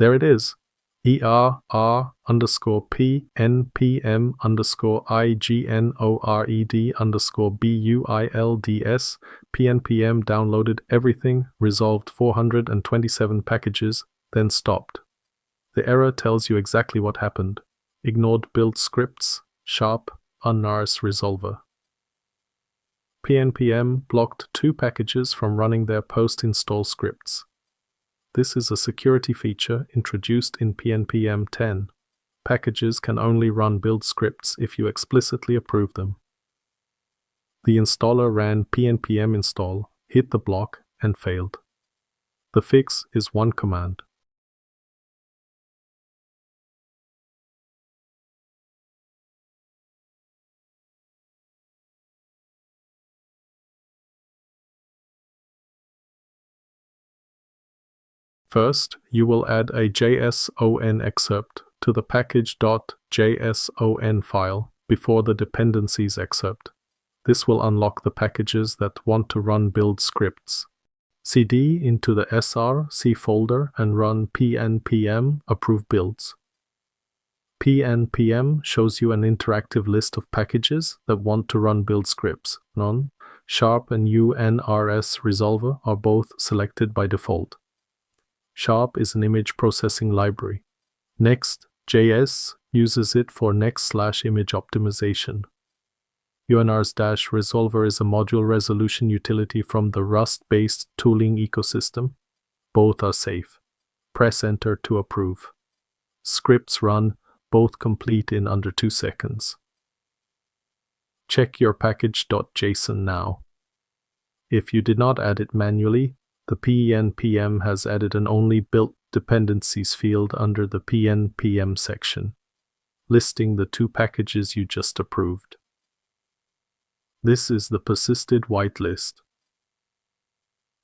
There it is. ERR_PNPM_IGNORED_BUILDS pnpm downloaded everything, resolved 427 packages, then stopped. The error tells you exactly what happened. Ignored build scripts, sharp, nourish-resolver. pnpm blocked 2 packages from running their post-install scripts. This is a security feature introduced in pnpm 10. Packages can only run build scripts if you explicitly approve them. The installer ran pnpm install, hit the block, and failed. The fix is one command. First, you will add a JSON excerpt to the package.json file before the dependencies excerpt. This will unlock the packages that want to run build scripts. cd into the src folder and run pnpm approve builds. pnpm shows you an interactive list of packages that want to run build scripts. None, sharp and nourish-resolver are both selected by default. Sharp is an image processing library. Next.js uses it for next/image optimization. nourish-resolver is a module resolution utility from the Rust-based tooling ecosystem. Both are safe. Press Enter to approve. Scripts run, both complete in under 2 seconds. Check your package.json now. If you did not add it manually, the pnpm has added an only built dependencies field under the pnpm section, listing the 2 packages you just approved. This is the persisted whitelist.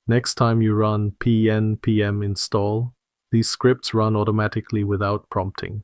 Next time you run pnpm install, these scripts run automatically without prompting.